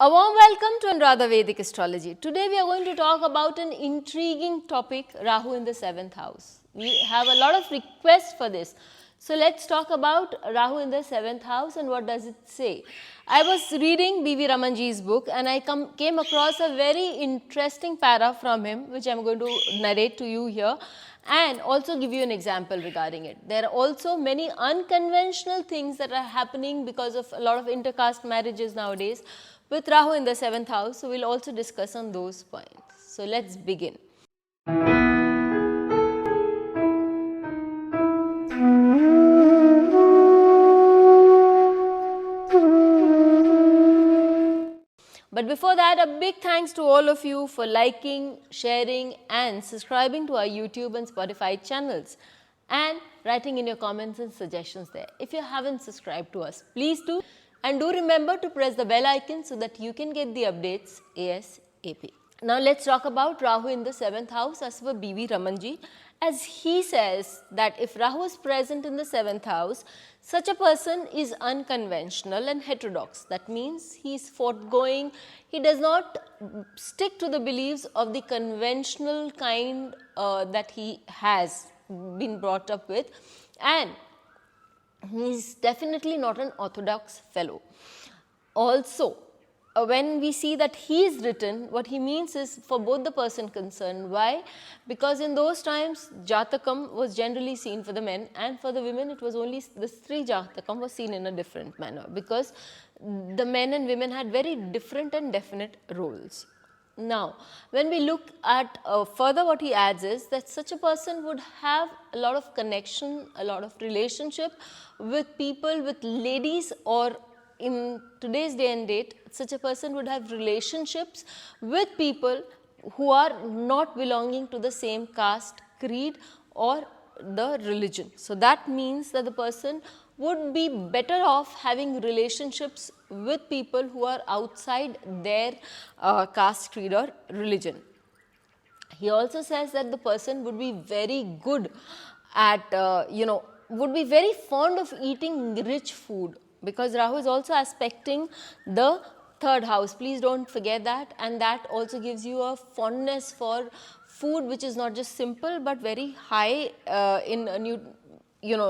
A warm welcome to Anuradha Vedic Astrology. Today we are going to talk about an intriguing topic, Rahu in the 7th house. We have a lot of requests for this. So let's talk about Rahu in the 7th house and what does it say. I was reading B.V. Ramanji's book and I came across a very interesting para from him, which I am going to narrate to you here and also give you an example regarding it. There are also many unconventional things that are happening because of a lot of intercaste marriages nowadays with Rahu in the 7th house. So, we will also discuss on those points. So, let us begin. But before that, a big thanks to all of you for liking, sharing and subscribing to our YouTube and Spotify channels and writing in your comments and suggestions there. If you haven't subscribed to us, please do. And do remember to press the bell icon so that you can get the updates ASAP. Now let's talk about Rahu in the 7th house as per B.V. Ramanji. As he says that if Rahu is present in the 7th house, such a person is unconventional and heterodox. That means he is forthgoing, he does not stick to the beliefs of the conventional kind that he has been brought up with, and he is definitely not an orthodox fellow. Also, when we see that he is written, what he means is for both the person concerned. Why? Because in those times, Jatakam was generally seen for the men, and for the women it was only the Stri Jatakam was seen in a different manner, because the men and women had very different and definite roles. Now, when we look at further, what he adds is that such a person would have a lot of connection, a lot of relationship with people, with ladies, or in today's day and date, such a person would have relationships with people who are not belonging to the same caste, creed or the religion. So, that means that the person would be better off having relationships with people who are outside their caste, creed or religion. He also says that the person would be very good at, would be very fond of eating rich food, because Rahu is also aspecting the 3rd house. Please do not forget that, and that also gives you a fondness for food which is not just simple but very high in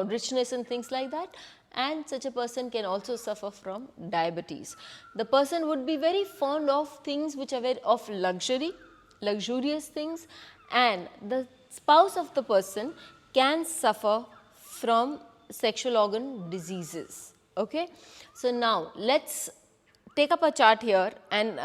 richness and things like that, and such a person can also suffer from diabetes. The person would be very fond of things which are very of luxury, luxurious things, and the spouse of the person can suffer from sexual organ diseases. Okay. So, now let us take up a chart here and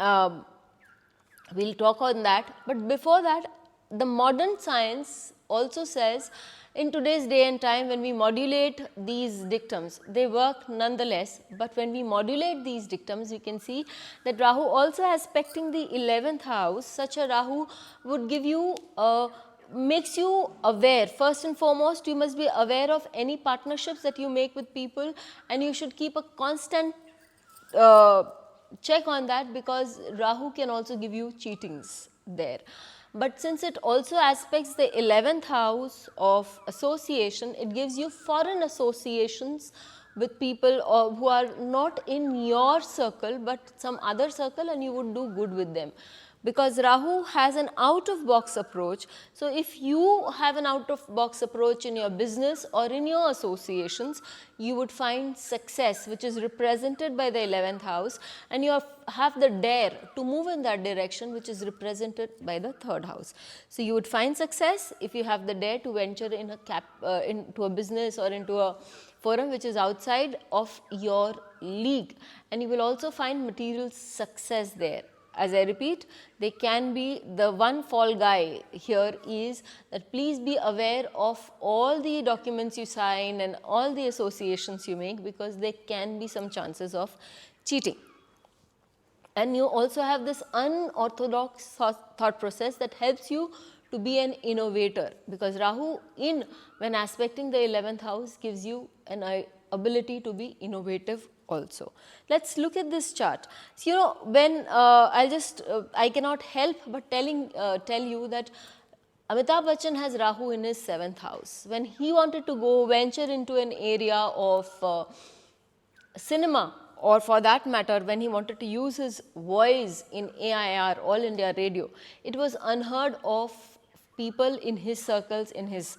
we will talk on that, but before that, the modern science also says in today's day and time, when we modulate these dictums, they work nonetheless, but when we modulate these dictums, we can see that Rahu also aspecting the 11th house. Such a Rahu would give you makes you aware. First and foremost, you must be aware of any partnerships that you make with people, and you should keep a constant check on that, because Rahu can also give you cheatings there. But since it also aspects the 11th house of association, it gives you foreign associations with people who are not in your circle but some other circle, and you would do good with them, because Rahu has an out of box approach. So, if you have an out of box approach in your business or in your associations, you would find success, which is represented by the 11th house, and you have the dare to move in that direction, which is represented by the 3rd house. So, you would find success if you have the dare to venture in into a business or into a forum which is outside of your league, and you will also find material success there. As I repeat, they can be, the one fall guy here is that please be aware of all the documents you sign and all the associations you make, because there can be some chances of cheating. And you also have this unorthodox thought process that helps you to be an innovator, because Rahu when aspecting the 11th house gives you an ability to be innovative also. Let us look at this chart. So, when I cannot help but tell you that Amitabh Bachchan has Rahu in his 7th house. When he wanted to venture into an area of cinema, or for that matter, when he wanted to use his voice in AIR, All India Radio, it was unheard of people in his circles, in his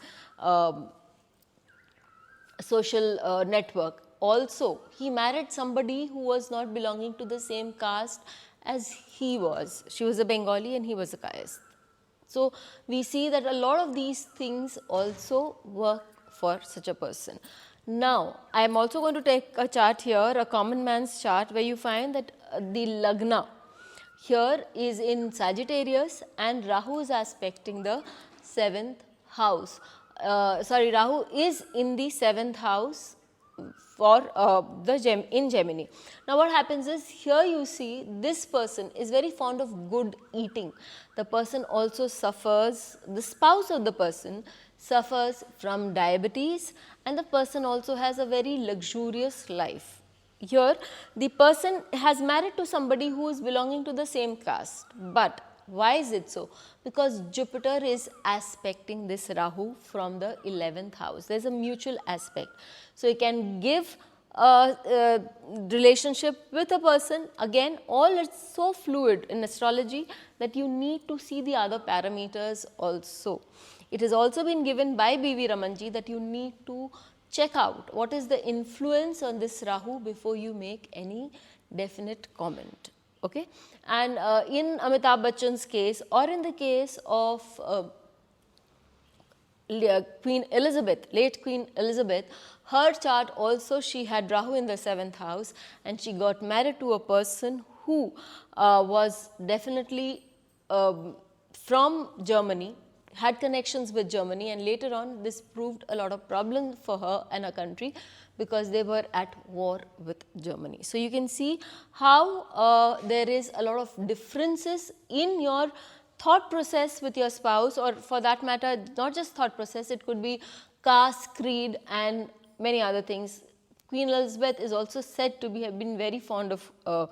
social network. Also, he married somebody who was not belonging to the same caste as he was. She was a Bengali and he was a Kayast. So, we see that a lot of these things also work for such a person. Now, I am also going to take a chart here, a common man's chart, where you find that the Lagna here is in Sagittarius and Rahu is aspecting the 7th house. Rahu is in the 7th house for in Gemini. Now what happens is, here you see this person is very fond of good eating. The person also suffers, the spouse of the person suffers from diabetes, and the person also has a very luxurious life. Here the person has married to somebody who is belonging to the same caste, but why is it so? Because Jupiter is aspecting this Rahu from the 11th house. There is a mutual aspect. So, you can give a relationship with a person. Again, all is so fluid in astrology that you need to see the other parameters also. It has also been given by B.V. Ramanji that you need to check out what is the influence on this Rahu before you make any definite comment. Okay? And in Amitabh Bachchan's case, or in the case of Queen Elizabeth, late Queen Elizabeth, her chart also, she had Rahu in the 7th house and she got married to a person who was definitely from Germany, had connections with Germany, and later on this proved a lot of problems for her and her country because they were at war with Germany. So, you can see how there is a lot of differences in your thought process with your spouse, or for that matter not just thought process, it could be caste, creed and many other things. Queen Elizabeth is also said to have been very fond of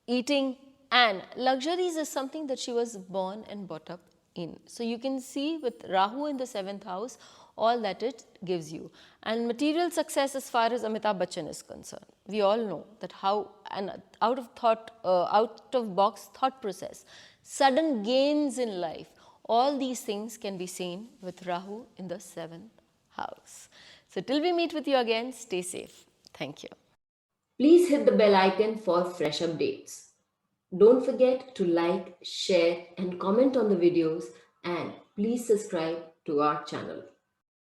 eating, and luxuries is something that she was born and brought up in. So, you can see with Rahu in the 7th house all that it gives you. And material success as far as Amitabh Bachchan is concerned, we all know that how an out of box thought process, sudden gains in life, all these things can be seen with Rahu in the 7th house. So, till we meet with you again, stay safe. Thank you. Please hit the bell icon for fresh updates. Don't forget to like, share and comment on the videos, and please subscribe to our channel.